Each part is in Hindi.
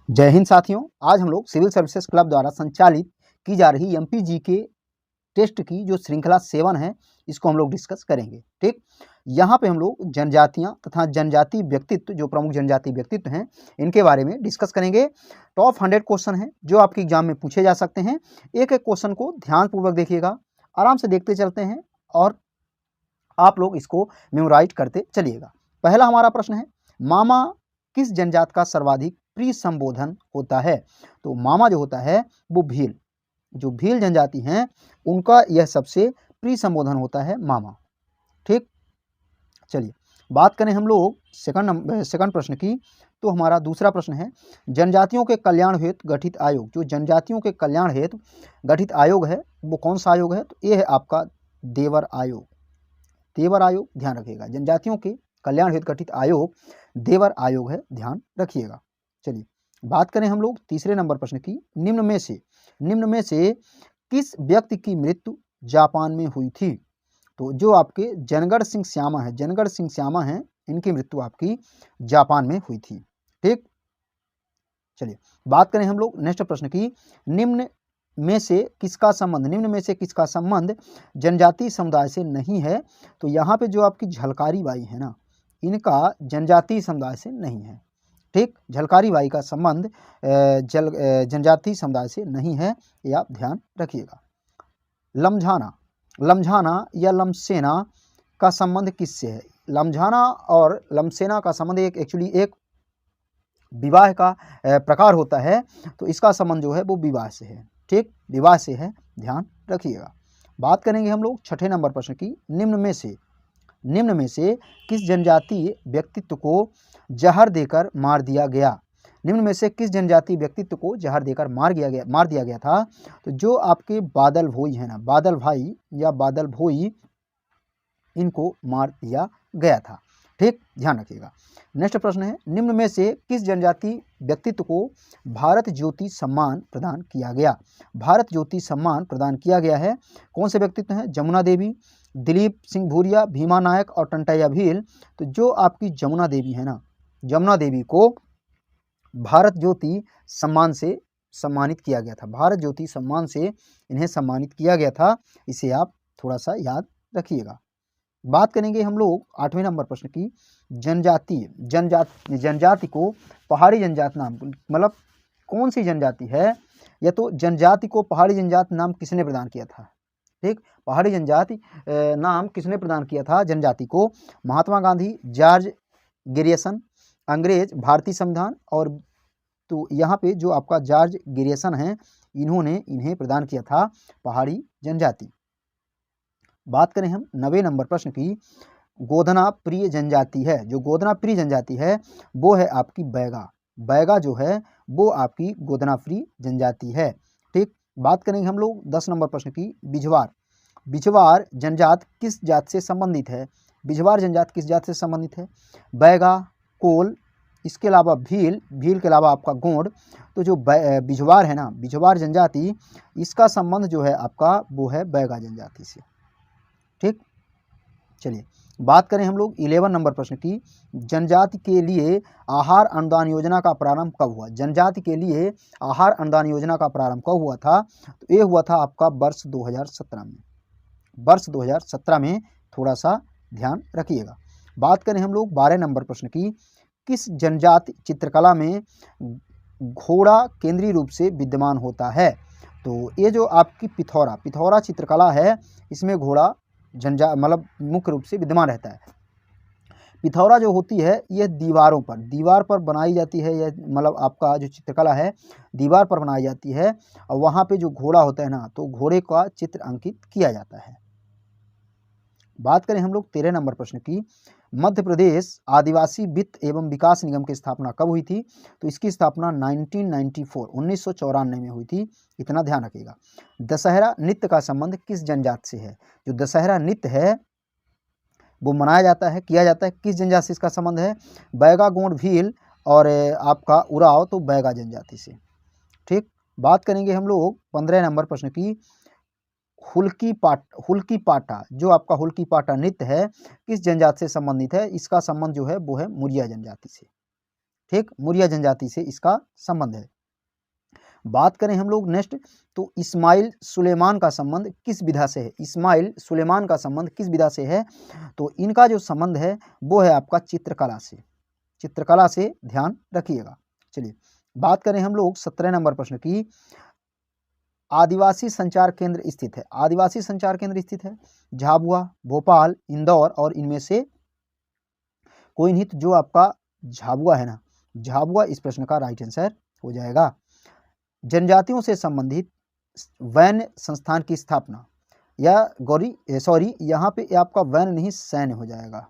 जय हिंद साथियों। आज हम लोग सिविल सर्विसेज क्लब द्वारा संचालित की जा रही एमपीजी के टेस्ट की जो श्रृंखला 7 है इसको हम लोग डिस्कस करेंगे। ठीक, यहाँ पे हम लोग जनजातियाँ तथा जनजातीय व्यक्तित्व, जो प्रमुख जनजातीय व्यक्तित्व हैं, इनके बारे में डिस्कस करेंगे। टॉप 100 क्वेश्चन हैं जो आपके एग्जाम में पूछे जा सकते हैं। एक एक क्वेश्चन को ध्यानपूर्वक देखिएगा, आराम से देखते चलते हैं और आप लोग इसको मेमोराइज करते चलिएगा। पहला हमारा प्रश्न है, मामा किस जनजात का सर्वाधिक प्रिय संबोधन होता है? तो मामा जो होता है वो भील, जो भील जनजाति हैं उनका यह सबसे प्रिय संबोधन होता है मामा। ठीक, चलिए बात करें हम लोग सेकंड प्रश्न की। तो हमारा दूसरा प्रश्न है, जनजातियों के कल्याण हेतु गठित आयोग, जो जनजातियों के कल्याण हेतु गठित आयोग है वो कौन सा आयोग है? तो ये है आपका देवर आयोग। देवर आयोग ध्यान रखिएगा, जनजातियों के कल्याण हेतु गठित आयोग देवर आयोग है, ध्यान रखिएगा। चलिए बात करें हम लोग तीसरे नंबर प्रश्न की। निम्न में से किस व्यक्ति की मृत्यु जापान में हुई थी? तो जो आपके जनगढ़ सिंह श्यामा हैं, इनकी मृत्यु आपकी जापान में हुई थी। ठीक, चलिए बात करें हम लोग नेक्स्ट प्रश्न की। निम्न में से किसका संबंध जनजातीय समुदाय से नहीं है? तो यहाँ पे जो आपकी झलकारी बाई है ना, इनका जनजातीय समुदाय से नहीं है। ठीक, झलकारी बाई का संबंध जनजातीय समुदाय से नहीं है, ये आप ध्यान रखिएगा। लमझाना या लमसेना का संबंध किससे है? लमझाना और लमसेना का संबंध एक विवाह का प्रकार होता है, तो इसका संबंध जो है वो विवाह से है। ठीक, विवाह से है, ध्यान रखिएगा। बात करेंगे हम लोग छठे नंबर प्रश्न की। निम्न में से किस जनजातीय व्यक्तित्व को जहर देकर मार दिया गया? निम्न में से किस जनजातीय व्यक्तित्व को जहर देकर मार दिया गया था? तो जो आपके बादल भोई है ना, बादल भाई या बादल भोई, इनको मार दिया गया था। ठीक, ध्यान रखिएगा। नेक्स्ट प्रश्न है, निम्न में से किस जनजातीय व्यक्तित्व को भारत ज्योति सम्मान प्रदान किया गया? भारत ज्योति सम्मान प्रदान किया गया है, कौन से व्यक्तित्व हैं? जमुना देवी, दिलीप सिंह भूरिया, भीमा नायक और टंटैया भील। तो जो आपकी जमुना देवी है ना, जमुना देवी को भारत ज्योति सम्मान से सम्मानित किया गया था। भारत ज्योति सम्मान से इन्हें सम्मानित किया गया था, इसे आप थोड़ा सा याद रखिएगा। बात करेंगे हम लोग 8वें नंबर प्रश्न की। जनजाति को पहाड़ी जनजाति नाम, मतलब कौन सी जनजाति है? या तो जनजाति को पहाड़ी जनजाति नाम किसने प्रदान किया था? ठीक, पहाड़ी जनजाति नाम किसने प्रदान किया था जनजाति को? महात्मा गांधी, जॉर्ज ग्रियर्सन, अंग्रेज, भारतीय संविधान। और तो यहाँ पे जो आपका जॉर्ज ग्रियर्सन है, इन्होंने इन्हें प्रदान किया था पहाड़ी जनजाति। बात करें हम 9वें नंबर प्रश्न की। गोधना प्रिय जनजाति है, जो गोधना प्रिय जनजाति है वो है आपकी बैगा। बैगा जो है वो आपकी गोधना प्रिय जनजाति है। ठीक, बात करेंगे हम लोग 10 नंबर प्रश्न की। बिझवार जनजात किस जात से संबंधित है? बिझवार जनजात किस जात से संबंधित है? बैगा, कोल, इसके अलावा भील के अलावा आपका गोंड। तो जो बिझवार है ना, बिझवार जनजाति, इसका संबंध जो है आपका वो है बैगा जनजाति से। ठीक, चलिए बात करें हम लोग 11 नंबर प्रश्न की। जनजाति के लिए आहार अनुदान योजना का प्रारंभ कब हुआ? जनजाति के लिए आहार अनुदान योजना का प्रारंभ कब हुआ था? तो ये हुआ था आपका वर्ष 2017 में। वर्ष 2017 में, थोड़ा सा ध्यान रखिएगा। बात करें हम लोग 12 नंबर प्रश्न की। किस जनजाति चित्रकला में घोड़ा केंद्रीय रूप से विद्यमान होता है? तो ये जो आपकी पिथौरा चित्रकला है, इसमें घोड़ा मतलब मुख्य रूप से विद्यमान रहता है। पिथौरा जो होती है यह दीवार पर बनाई जाती है, यह मतलब आपका जो चित्रकला है दीवार पर बनाई जाती है, और वहाँ पे जो घोड़ा होता है ना, तो घोड़े का चित्र अंकित किया जाता है। बात करें हम लोग 13 नंबर प्रश्न की। मध्य प्रदेश आदिवासी वित्त एवं विकास निगम की स्थापना कब हुई थी? तो इसकी स्थापना 1994 में हुई थी, इतना ध्यान रखिएगा। दशहरा नृत्य का संबंध किस जनजात से है? जो दशहरा नृत्य है वो किया जाता है किस जनजाति से इसका संबंध है? बैगा, गोंड, भील और आपका उराव, तो बैगा जनजाति से। ठीक, बात करेंगे हम लोग 15 नंबर प्रश्न की। हुल्की पाटा, जो आपका हुल्की पाटा नृत्य है किस जनजाति से संबंधित है? इसका संबंध जो है वो है मुरिया जनजाति से। ठीक, मुरिया जनजाति से इसका संबंध है। बात करें हम लोग नेक्स्ट, तो इस्माइल सुलेमान का संबंध किस विधा से है? इस्माइल सुलेमान का संबंध किस विधा से है? तो इनका जो संबंध है वो है आपका चित्रकला से, चित्रकला से, ध्यान रखिएगा। चलिए बात करें हम लोग 17 नंबर प्रश्न की, आदिवासी संचार केंद्र स्थित है। आदिवासी संचार केंद्र स्थित है झाबुआ, भोपाल, इंदौर और इनमें से कोई नहीं। तो जो आपका झाबुआ है ना, झाबुआ इस प्रश्न का राइट आंसर हो जाएगा। जनजातियों से संबंधित वैन संस्थान की स्थापना, या सॉरी यहाँ पे आपका वैन नहीं सैन्य हो जाएगा।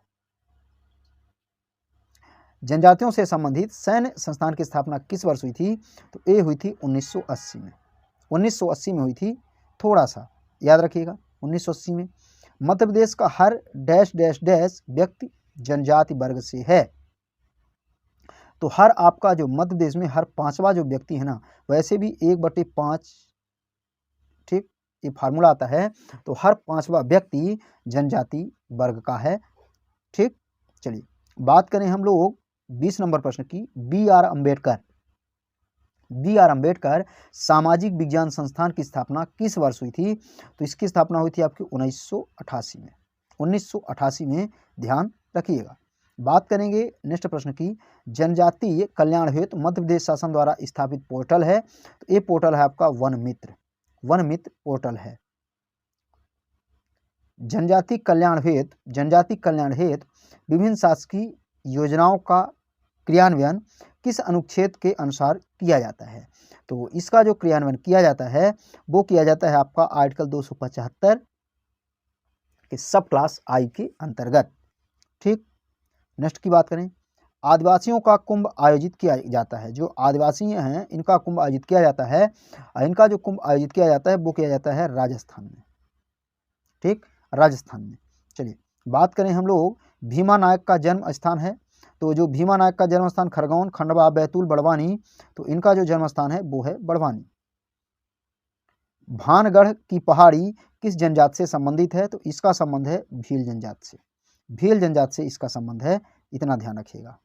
जनजातियों से संबंधित सैन्य संस्थान की स्थापना किस वर्ष हुई थी? तो ये हुई थी 1980 में। 1980 में हुई थी, थोड़ा सा याद रखिएगा 1980 में। मध्य प्रदेश का हर डैश डैश डैश व्यक्ति जनजाति वर्ग से है। तो हर आपका जो मध्य प्रदेश में हर पांचवा जो व्यक्ति है ना, वैसे भी 1/5, ठीक, ये फार्मूला आता है। तो हर पांचवा व्यक्ति जनजाति वर्ग का है। ठीक, चलिए बात करें हम लोग 20 नंबर प्रश्न की, बी.आर. अम्बेडकर। बी.आर. अम्बेडकर सामाजिक विज्ञान संस्थान की स्थापना किस वर्ष हुई थी? तो इसकी स्थापना हुई थी आपकी 1988 में। 1988 में, ध्यान रखिएगा। बात करेंगे नेक्स्ट प्रश्न की, जनजातीय कल्याण हेतु मध्य प्रदेश शासन द्वारा स्थापित पोर्टल है। तो ये पोर्टल है आपका वन मित्र, वन मित्र पोर्टल है। जनजाति कल्याण हेतु विभिन्न शासकीय योजनाओं का क्रियान्वयन किस अनुच्छेद के अनुसार किया जाता है? तो इसका जो क्रियान्वयन किया जाता है वो किया जाता है आपका आर्टिकल 275 के सब क्लास आई के अंतर्गत। ठीक, नेक्स्ट की बात करें, आदिवासियों का कुंभ आयोजित किया जाता है। जो आदिवासी हैं इनका कुंभ आयोजित किया जाता है। इनका जो कुंभ आयोजित किया जाता है वो किया जाता है राजस्थान में। ठीक, राजस्थान में। चलिए बात करें हम लोग, भीमा नायक का जन्म स्थान है। तो जो भीमा नायक का जन्म स्थान खरगोन, खंडवा, बैतूल, बड़वानी, तो इनका जो जन्म स्थान है वो है बड़वानी। भानगढ़ की पहाड़ी किस जनजाति से संबंधित है? तो इसका संबंध है भील जनजाति से। भील जनजाति से इसका संबंध है, इतना ध्यान रखिएगा।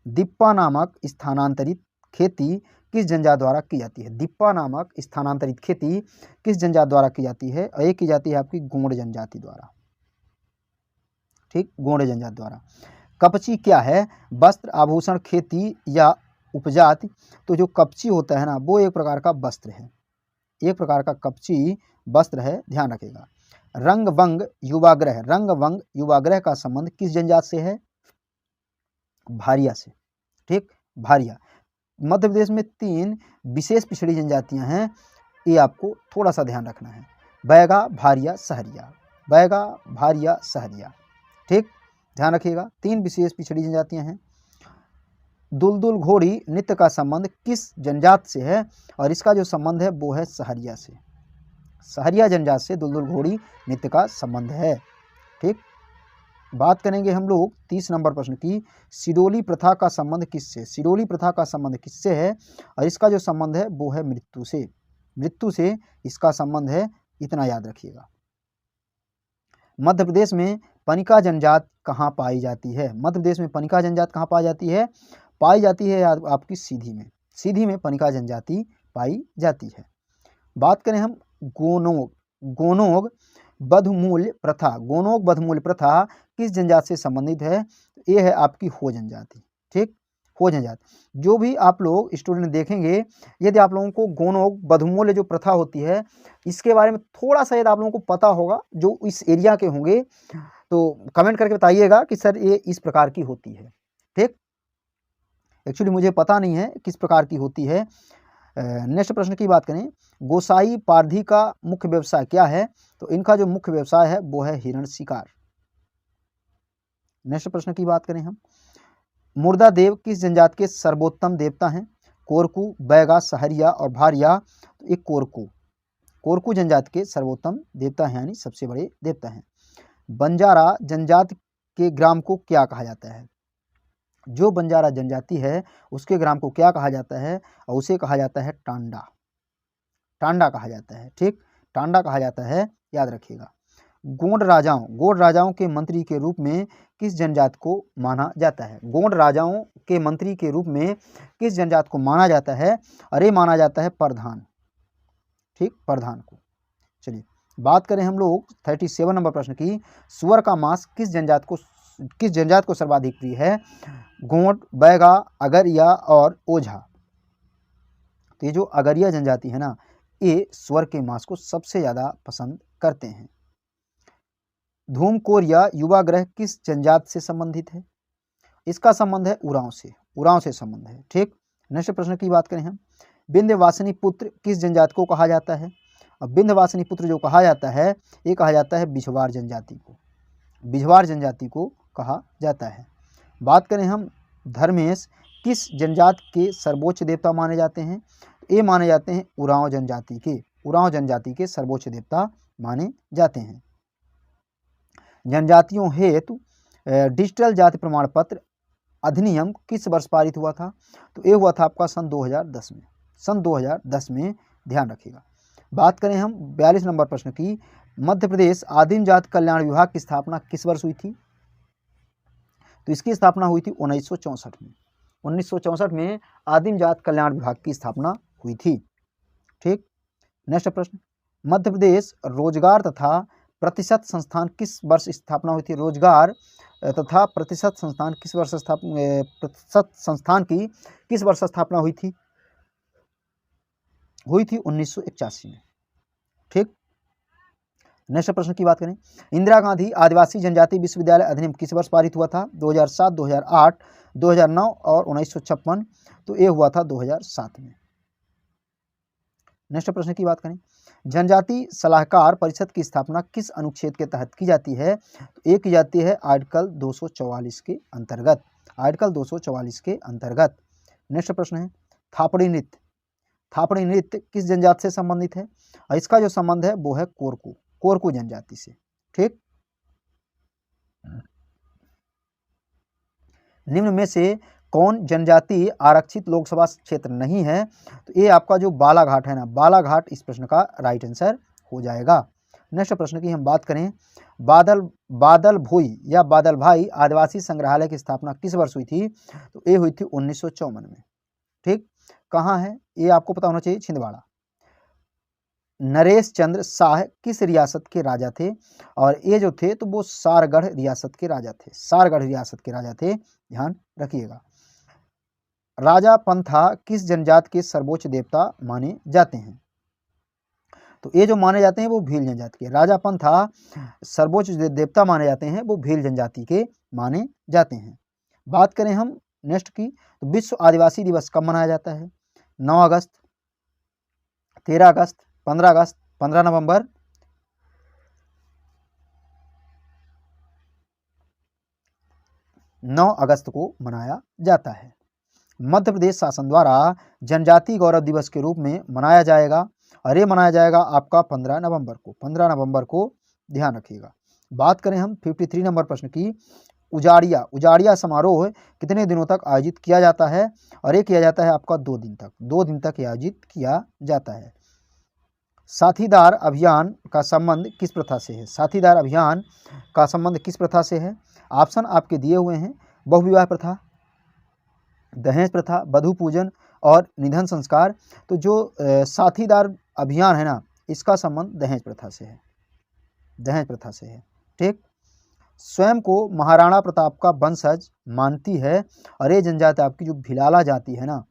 दिप्पा नामक स्थानांतरित खेती किस जनजाति द्वारा की जाती है? दिप्पा नामक स्थानांतरित खेती किस जनजाति द्वारा की जाती है? और ये की जाती है आपकी गोंड जनजाति द्वारा। ठीक, गोंड जनजाति द्वारा। कपची क्या है? वस्त्र, आभूषण, खेती या उपजाति? तो जो कपची होता है ना वो एक प्रकार का वस्त्र है, एक प्रकार का कपची वस्त्र है, ध्यान रखिएगा। रंग वंग युवाग्रह, रंग वंग युवाग्रह का संबंध किस जनजाति से है? भारिया से। ठीक, भारिया। मध्य प्रदेश में 3 विशेष पिछड़ी जनजातियां हैं, ये आपको थोड़ा सा ध्यान रखना है। बैगा, भारिया, सहरिया, बैगा, भारिया, सहरिया। ठीक, ध्यान रखिएगा, 3 विशेष पिछड़ी जनजातियां हैं। दुलदुल घोड़ी नृत्य का संबंध किस जनजाति से है? और इसका जो संबंध है वो है सहरिया से। सहरिया जनजाति से दुलदुल घोड़ी नृत्य का संबंध है। ठीक, बात करेंगे हम लोग 30 नंबर प्रश्न की, सिरोली प्रथा का संबंध किससे? सिरोली प्रथा का संबंध किससे है? और इसका जो संबंध है वो है मृत्यु से। मृत्यु से इसका संबंध है, इतना याद रखिएगा। मध्य प्रदेश में पनिका जनजाति कहाँ पाई जाती है? मध्य प्रदेश में पनिका जनजाति कहाँ पाई जाती है? पाई जाती है आपकी सीधी में। सीधी में पनिका जनजाति पाई जाती है। बात करें हम गोनोग बधमूल्य प्रथा, गोनोग बधमूल्य प्रथा किस जनजाति से संबंधित है? ये है आपकी हो जनजाति। ठीक, हो जनजाति। जो भी आप लोग स्टूडेंट देखेंगे, यदि आप लोगों को गोनोग बधमूल्य जो प्रथा होती है इसके बारे में थोड़ा सा यदि आप लोगों को पता होगा, जो इस एरिया के होंगे, तो कमेंट करके बताइएगा कि सर ये इस प्रकार की होती है। ठीक, एक्चुअली मुझे पता नहीं है किस प्रकार की होती है। नेक्स्ट प्रश्न की बात करें, गोसाई पारधी का मुख्य व्यवसाय क्या है? तो इनका जो मुख्य व्यवसाय है वो है हिरण शिकार। नेक्स्ट प्रश्न की बात करें हम, मुर्दा देव किस जनजाति के सर्वोत्तम देवता हैं? कोरकू, बैगा, सहरिया और भारिया। तो एक कोरकू जनजाति के सर्वोत्तम देवता हैं, यानी सबसे बड़े देवता हैं। बंजारा जनजाति के ग्राम को क्या कहा जाता है? जो बंजारा जनजाति है उसके ग्राम को क्या कहा जाता है? और उसे कहा जाता है टांडा। टांडा कहा जाता है। ठीक, टांडा कहा जाता है, याद रखिएगा। गोंड राजाओं के मंत्री के रूप में किस जनजाति को माना जाता है? गोंड राजाओं के मंत्री के रूप में किस जनजाति को माना जाता है? अरे माना जाता है प्रधान, ठीक, प्रधान को। चलिए बात करें हम लोग 37 नंबर प्रश्न की, सुअर का मांस किस जनजाति को सर्वाधिक प्रिय है? गोंड, बैगा, अगरिया और ओझा। तो ये जो अगरिया जनजाति है ना, ये सुअर के मांस को सबसे ज़्यादा पसंद करते हैं। धूमकोर या युवा ग्रह किस जनजाति से संबंधित है? इसका संबंध है उरांव से, उरांव से संबंध है, ठीक। नेक्स्ट प्रश्न की बात करें हम, विंध्यवासिनी पुत्र किस जनजाति को कहा जाता है? अब विंध्यवासिनी पुत्र जो कहा जाता है, ये कहा जाता है बिझवार जनजाति को, बिझवार जनजाति को कहा जाता है। बात करें हम धर्मेश किस जनजाति के सर्वोच्च देवता माने जाते हैं? ये माने जाते हैं उरांव जनजाति के, उरांव जनजाति के सर्वोच्च देवता माने जाते हैं। जनजातियों हेतु डिजिटल जाति प्रमाण पत्र अधिनियम किस वर्ष पारित हुआ था? तो ये हुआ था आपका सन 2010 में, सन 2010 में, ध्यान रखिएगा। बात करें हम 42 नंबर प्रश्न की, मध्य प्रदेश आदिम जाति कल्याण विभाग की स्थापना किस वर्ष हुई थी? तो इसकी स्थापना हुई थी 1964 में, 1964 में आदिम जाति कल्याण विभाग की स्थापना हुई थी, ठीक। नेक्स्ट प्रश्न, मध्य प्रदेश रोजगार तथा प्रतिशत संस्थान किस वर्ष स्थापना हुई थी? रोजगार तथा प्रतिशत संस्थान किस वर्ष प्रतिशत संस्थान की किस वर्ष स्थापना हुई थी? हुई थी 1981 में, ठीक। नेक्स्ट प्रश्न की बात करें, इंदिरा गांधी आदिवासी जनजाति विश्वविद्यालय अधिनियम किस वर्ष पारित हुआ था? 2007, 2008, 2009 और 1956। तो ये हुआ था 2007 में। नेक्स्ट प्रश्न की बात करें, जनजाति सलाहकार परिषद की स्थापना किस अनुच्छेद के तहत की जाती है? तो ये की जाती है आर्टिकल 244 के अंतर्गत, आर्टिकल 244 के अंतर्गत। नेक्स्ट प्रश्न है थापड़ी नृत्य, थापड़ी नृत्य किस जनजाति से संबंधित है? और इसका जो संबंध है वो है कोरकू, कोरकू जनजाति से, ठीक। निम्न में से कौन जनजाति आरक्षित लोकसभा क्षेत्र नहीं है? तो ये आपका जो बालाघाट है ना, बालाघाट इस प्रश्न का राइट आंसर हो जाएगा। नेक्स्ट प्रश्न की हम बात करें, बादल भोई या बादल भाई आदिवासी संग्रहालय की स्थापना किस वर्ष हुई थी? तो ये हुई थी 1954 में, ठीक। कहाँ है ये आपको पता होना चाहिए, छिंदवाड़ा। नरेश चंद्र शाह किस रियासत के राजा थे? और ये जो थे तो वो सारगढ़ रियासत के राजा थे, सारगढ़ रियासत के राजा थे, ध्यान रखिएगा। राजा पंथा किस जनजाति के सर्वोच्च देवता माने जाते हैं? तो ये जो माने जाते हैं वो भील जनजाति के, राजा पंथा सर्वोच्च देवता माने जाते हैं, वो भील जनजाति के माने जाते हैं। बात करें हम नेक्स्ट की, तो विश्व आदिवासी दिवस कब मनाया जाता है? 9 अगस्त, 13 अगस्त, 15 अगस्त, 15 नवंबर, 9 अगस्त को मनाया जाता है। मध्य प्रदेश शासन द्वारा जनजाति गौरव दिवस के रूप में मनाया जाएगा, और ये मनाया जाएगा आपका 15 नवंबर को, 15 नवंबर को, ध्यान रखिएगा। बात करें हम 53 नंबर प्रश्न की, उजाड़िया, उजाड़िया समारोह कितने दिनों तक आयोजित किया जाता है? और ये किया जाता है आपका 2 दिन तक, 2 दिन तक आयोजित किया जाता है। साथीदार अभियान का संबंध किस प्रथा से है? साथीदार अभियान का संबंध किस प्रथा से है? ऑप्शन आपके दिए हुए हैं, बहुविवाह प्रथा, दहेज प्रथा, वधू पूजन और निधन संस्कार। तो जो साथीदार अभियान है ना, इसका संबंध दहेज प्रथा से है, दहेज प्रथा से है, ठीक। स्वयं को महाराणा प्रताप का वंशज मानती है, और ये जनजाति आपकी जो भिलाला जाति है ना,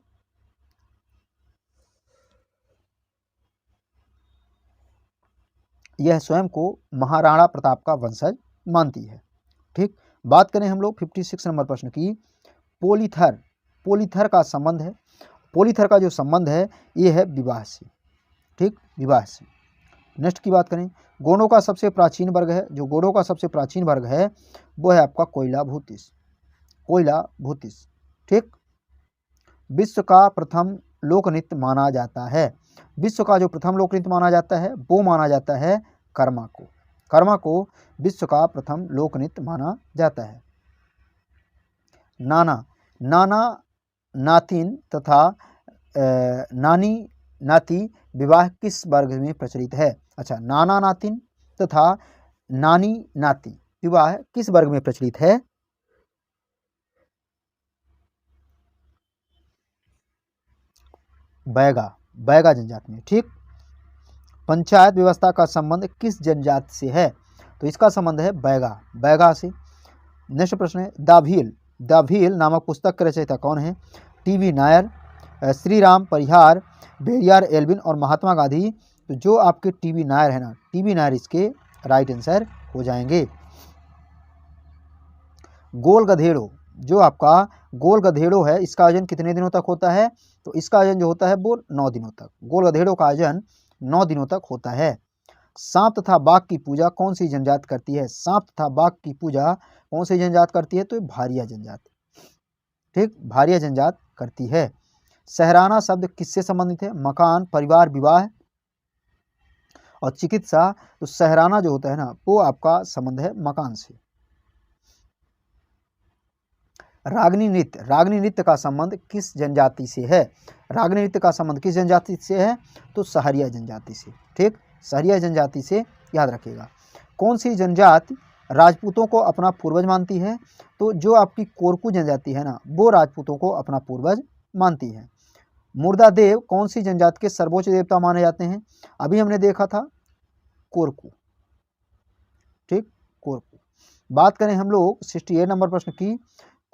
यह स्वयं को महाराणा प्रताप का वंशज मानती है, ठीक। बात करें हम लोग 56 नंबर प्रश्न की, पोलीथर, पोलीथर का संबंध है, पोलीथर का जो संबंध है ये है विवाह से, ठीक, विवाह से। नेक्स्ट की बात करें, गोंडों का सबसे प्राचीन वर्ग है, जो गोंडों का सबसे प्राचीन वर्ग है वो है आपका कोयला भूतिस, कोयला भूतिस, ठीक। विश्व का प्रथम लोक नृत्य माना जाता है, विश्व का जो प्रथम लोक नृत्य माना जाता है वो माना जाता है कर्मा को, कर्मा को विश्व का प्रथम लोक नृत्य माना जाता है। नाना, नाना नातिन तथा नानी नाती विवाह किस वर्ग में प्रचलित है? अच्छा, नाना नातिन तथा नानी नाती विवाह किस वर्ग में प्रचलित है? बैगा, बैगा जनजाति में। ठीक। पंचायत व्यवस्था का संबंध किस जनजाति से है? तो इसका संबंध है बैगा, बैगा से। नेक्स्ट प्रश्न है दाभील, दाभील नामक पुस्तक के रचयिता कौन है? टीवी नायर, श्री राम परिहार, बेरियार एल्विन और महात्मा गांधी। तो जो आपके टीवी नायर है ना, टीवी नायर इसके राइट आंसर हो जाएंगे। गोल गधेड़ो, जो आपका गोल गधेड़ो है, इसका आयोजन कितने दिनों तक होता है? तो इसका आयोजन जो होता है वो 9 दिनों तक, गोल गधेड़ो का आयोजन 9 दिनों तक होता है। सांप तथा बाघ की पूजा कौन सी जनजाति करती है? सांप तथा बाघ की पूजा कौन सी जनजाति करती है? तो भारिया जनजाति। ठीक, भारिया जनजाति करती है। सहराना शब्द किससे संबंधित है? मकान, परिवार, विवाह और चिकित्सा। तो सहराना जो होता है ना, वो आपका संबंध है मकान से। रागनी नृत्य, रागनी नृत्य का संबंध किस जनजाति से है? रागनी नृत्य का संबंध किस जनजाति से है? तो सहरिया जनजाति से। ठीक, सहरिया जनजाति से, याद रखिएगा। कौन सी जनजाति राजपूतों को अपना पूर्वज मानती है? तो जो आपकी कोरकू जनजाति है ना, वो राजपूतों को अपना पूर्वज मानती है। मुर्दा देव कौन सी जनजाति के सर्वोच्च देवता माने जाते हैं? अभी हमने देखा था कोरकू। ठीक, कोरकू। बात करें हम लोग 68 नंबर प्रश्न की,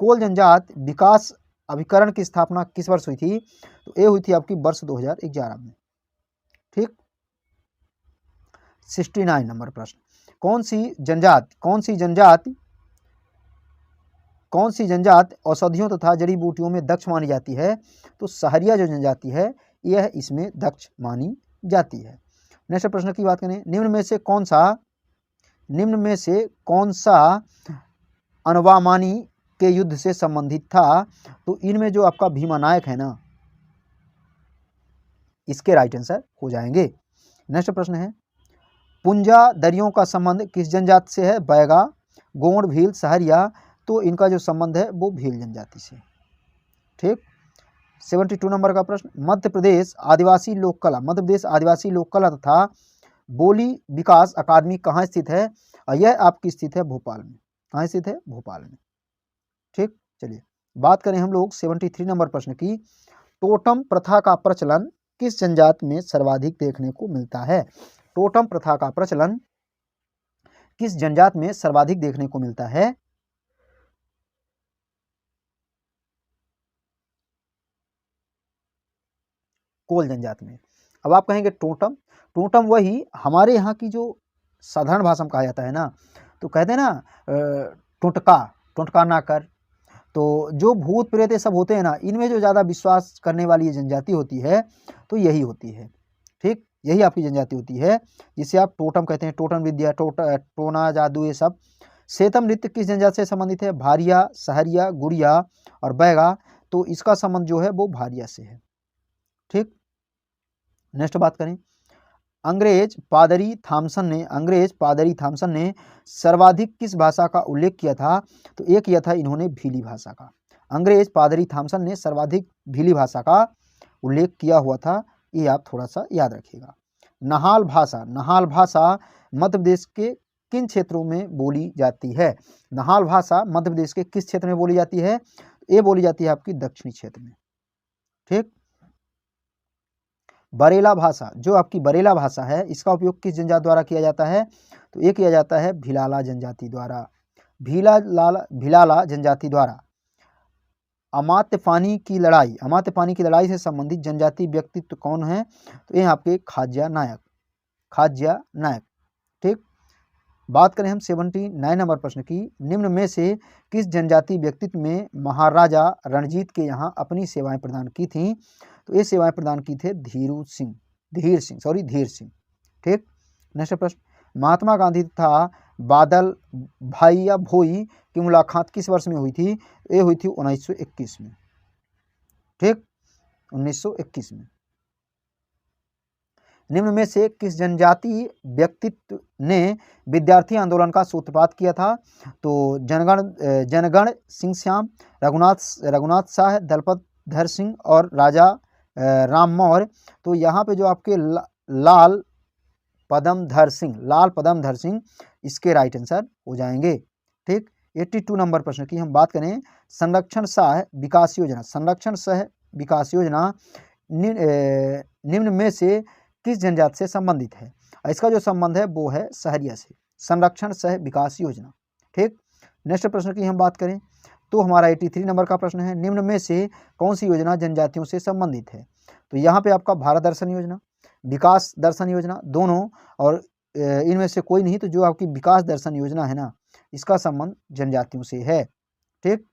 कोल जनजाति विकास अभिकरण की स्थापना किस वर्ष हुई थी? तो ये हुई थी आपकी वर्ष 2011 में। ठीक। 69 नंबर प्रश्न, कौन सी जनजाति औषधियों तथा जड़ी बूटियों में दक्ष मानी जाती है? तो सहरिया जो जनजाति है यह इसमें दक्ष मानी जाती है। नेक्स्ट प्रश्न की बात करें, निम्न में से कौन सा अनवामानी के युद्ध से संबंधित था? तो इनमें जो आपका भीमा नायक है ना, इसके राइट आंसर हो जाएंगे। नेक्स्ट प्रश्न है, पुंजा दरियों का संबंध किस जनजाति से है? बैगा, गोंड, भील, सहरिया। तो इनका जो संबंध है वो भील जनजाति से। ठीक। 72 नंबर का प्रश्न, मध्य प्रदेश आदिवासी लोक कला तथा बोली विकास अकादमी कहाँ स्थित है? यह आपकी स्थित है भोपाल में। कहाँ स्थित है? भोपाल में। ठीक। चलिए बात करें हम लोग 73 नंबर प्रश्न की, टोटम प्रथा का प्रचलन किस जनजाति में सर्वाधिक देखने को मिलता है? टोटम प्रथा का प्रचलन किस जनजाति में सर्वाधिक देखने को मिलता है? कोल जनजाति में। अब आप कहेंगे टोटम, टोटम वही हमारे यहाँ की जो साधारण भाषा में कहा जाता है ना, तो कहते हैं ना टोटका ना कर। तो जो भूत प्रेत सब होते हैं ना, इनमें जो ज़्यादा विश्वास करने वाली ये जनजाति होती है तो यही होती है। ठीक, यही आपकी जनजाति होती है जिसे आप टोटम कहते हैं। टोटम विद्या, टोना, जादू, ये सब। सेतम नृत्य किस जनजाति से संबंधित है? भारिया, सहरिया, गुड़िया और बैगा। तो इसका संबंध जो है वो भारिया से है। ठीक। नेक्स्ट बात करें, अंग्रेज पादरी थॉमसन ने सर्वाधिक किस भाषा का उल्लेख किया था? तो एक किया था इन्होंने भीली भाषा का। अंग्रेज पादरी थॉमसन ने सर्वाधिक भीली भाषा का उल्लेख किया हुआ था, ये आप थोड़ा सा याद रखिएगा। नहाल भाषा मध्य प्रदेश के किन क्षेत्रों में बोली जाती है? नहाल भाषा मध्य प्रदेश के किस क्षेत्र में बोली जाती है? ये बोली जाती है आपकी दक्षिणी क्षेत्र में। ठीक। बरेला भाषा, जो आपकी बरेला भाषा है, इसका उपयोग किस जनजाति द्वारा किया जाता है? तो ये किया जाता है भिलाला जनजाति द्वारा। भिलाला जनजाति द्वारा। अमात्य पानी की लड़ाई से संबंधित जनजाति व्यक्तित्व कौन है? तो ये आपके खाज्या नायक। ठीक। बात करें हम 79 नंबर प्रश्न की, निम्न में से किस जनजाति व्यक्तित्व में महाराजा रणजीत के यहाँ अपनी सेवाएं प्रदान की थीं? तो ये सेवाएं प्रदान की थे धीर सिंह। ठीक। नेक्स्ट प्रश्न, महात्मा गांधी तथा बादल भाई या भोई की मुलाकात किस वर्ष में हुई थी? ये हुई थी 1921 में। ठीक, 1921 में। निम्न में से किस जनजाति व्यक्तित्व ने विद्यार्थी आंदोलन का सूत्रपात किया था? तो जनगण सिंह श्याम, रघुनाथ शाह, दलपत धर सिंह और राजा राम मौर्य। तो यहाँ पे जो आपके लाल पदम धर सिंह इसके राइट आंसर हो जाएंगे। ठीक। 82 नंबर प्रश्न की हम बात करें, संरक्षण सह विकास योजना निम्न में से किस जनजाति से संबंधित है? इसका जो संबंध है वो है सहरिया से। संरक्षण सह विकास योजना। ठीक, नेक्स्ट प्रश्न की हम बात करें तो हमारा 83 नंबर का प्रश्न है, निम्न में से कौन सी योजना जनजातियों से संबंधित है? तो यहाँ पे आपका भारत दर्शन योजना, विकास दर्शन योजना दोनों, और इनमें से कोई नहीं तो जो आपकी विकास दर्शन योजना है ना, इसका संबंध जनजातियों से है। ठीक,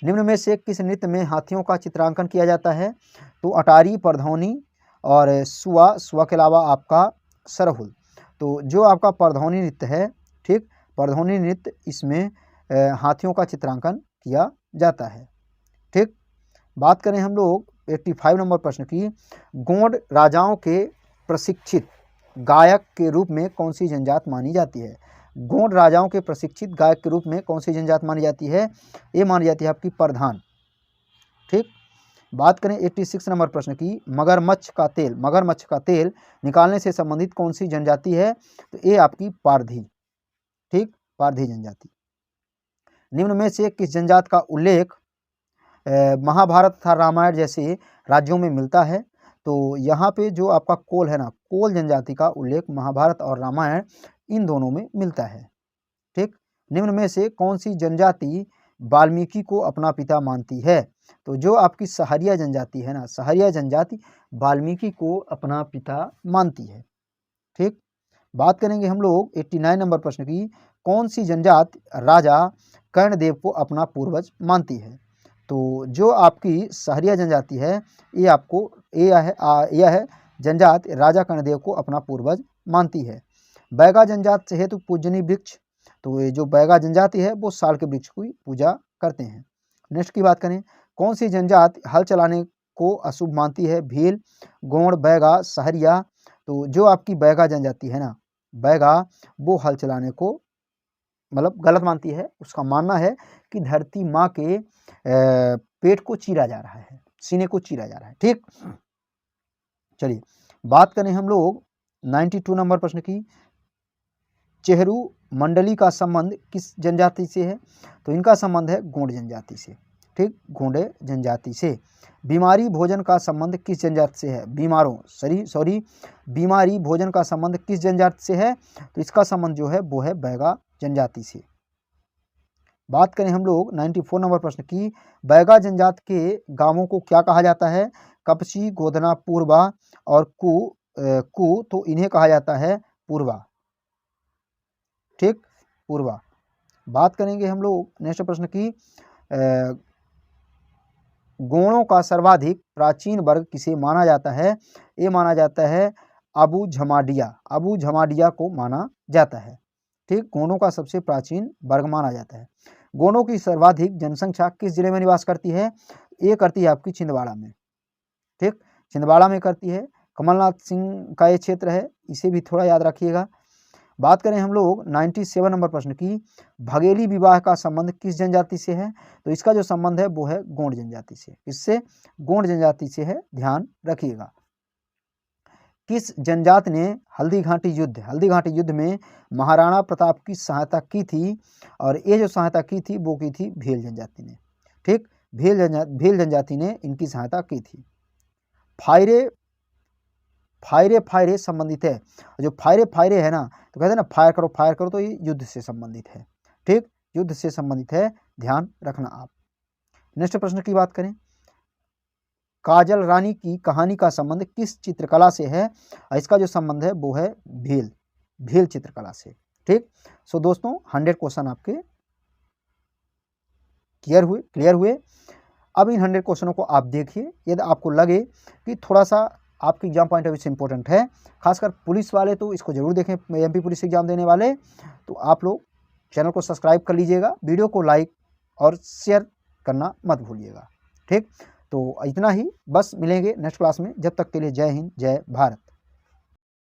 निम्न में से किस नृत्य में हाथियों का चित्रांकन किया जाता है? तो अटारी, परधौनी और सुआ के अलावा आपका सरहुल। तो जो आपका परधौनी नृत्य है, ठीक, परधौनी नृत्य इसमें हाथियों का चित्रांकन किया जाता है। ठीक, बात करें हम लोग 85 नंबर प्रश्न की, गोंड राजाओं के प्रशिक्षित गायक के रूप में कौन सी जनजाति मानी जाती है? गोंड राजाओं के प्रशिक्षित गायक के रूप में कौन सी जनजाति मानी जाती है? ये मानी जाती है आपकी परधान। ठीक, बात करें 86 नंबर प्रश्न की, मगरमच्छ का तेल निकालने से संबंधित कौन सी जनजाति है? तो ये आपकी पारधी। ठीक, पारधी जनजाति। निम्न में से किस जनजाति का उल्लेख महाभारत तथा रामायण जैसे राज्यों में मिलता है? तो यहाँ पे जो आपका कोल है ना, कोल जनजाति का उल्लेख महाभारत और रामायण इन दोनों में मिलता है। ठीक, निम्न में से कौन सी जनजाति वाल्मीकि को अपना पिता मानती है? तो जो आपकी सहरिया जनजाति है ना, सहरिया जनजाति वाल्मीकि को अपना पिता मानती है। ठीक, बात करेंगे हम लोग 89 नंबर प्रश्न की, कौन सी जनजाति राजा कर्णदेव को अपना पूर्वज मानती है? तो जो आपकी सहरिया जनजाति है ये आपको यह है जनजाति राजा कर्णदेव को अपना पूर्वज मानती है। बैगा जनजाति से हेतु पूजनीय वृक्ष, तो ये जो बैगा जनजाति है वो साल के वृक्ष की पूजा करते हैं। नेक्स्ट की बात करें, कौन सी जनजाति हल चलाने को अशुभ मानती है? भील, गोंड, बैगा, सहरिया। तो जो आपकी बैगा जनजाति है ना, बैगा, वो हल चलाने को मतलब गलत मानती है। उसका मानना है कि धरती माँ के पेट को चीरा जा रहा है, सीने को चीरा जा रहा है। ठीक, चलिए बात करें हम लोग 92 नंबर प्रश्न की, चेहरू मंडली का संबंध किस जनजाति से है? तो इनका संबंध है गोंड जनजाति से। ठीक, गोंडे जनजाति से। बीमारी भोजन का संबंध किस जनजाति से है? बीमारी भोजन का संबंध किस जनजाति से है? तो इसका संबंध जो है वो है बैगा जनजाति से। बात करें हम लोग 94 नंबर प्रश्न की, बैगा जनजाति के गांवों को क्या कहा जाता है? कपची, गोधना, पूर्वा और कु, तो इन्हें कहा जाता है पूर्वा। ठीक, पूर्वा। बात करेंगे हम लोग नेक्स्ट प्रश्न की, गोणों का सर्वाधिक प्राचीन वर्ग किसे माना जाता है? ये माना जाता है अबू झमाडिया को माना जाता है। ठीक, गोंडों का सबसे प्राचीन वर्ग माना जाता है। गोंडों की सर्वाधिक जनसंख्या किस जिले में निवास करती है? ये करती है आपकी छिंदवाड़ा में। ठीक, छिंदवाड़ा में करती है। कमलनाथ सिंह का ये क्षेत्र है, इसे भी थोड़ा याद रखिएगा। बात करें हम लोग 97 नंबर प्रश्न की, भगेली विवाह का संबंध किस जनजाति से है? तो इसका जो संबंध है वो है गोंड जनजाति से। इससे गोंड जनजाति से है, ध्यान रखिएगा। किस जनजाति ने हल्दी घाटी युद्ध में महाराणा प्रताप की सहायता की थी? और ये जो सहायता की थी वो की थी भील जनजाति ने। ठीक, भील जनजाति ने इनकी सहायता की थी। फायरे संबंधित है। जो फायरे है ना, तो कहते हैं ना फायर करो, तो ये युद्ध से संबंधित है। ठीक, युद्ध से संबंधित है, ध्यान रखना आप। नेक्स्ट प्रश्न की बात करें, काजल रानी की कहानी का संबंध किस चित्रकला से है? इसका जो संबंध है वो है भील चित्रकला से। ठीक, सो दोस्तों 100 क्वेश्चन आपके क्लियर हुए। अब इन 100 क्वेश्चनों को आप देखिए, यदि आपको लगे कि थोड़ा सा आपके एग्जाम पॉइंट ऑफ व्यू से इंपॉर्टेंट है, खासकर पुलिस वाले तो इसको जरूर देखें, एमपी पुलिस एग्जाम देने वाले, तो आप लोग चैनल को सब्सक्राइब कर लीजिएगा, वीडियो को लाइक और शेयर करना मत भूलिएगा। ठीक, तो इतना ही, बस मिलेंगे नेक्स्ट क्लास में। जब तक के लिए जय हिंद, जय भारत।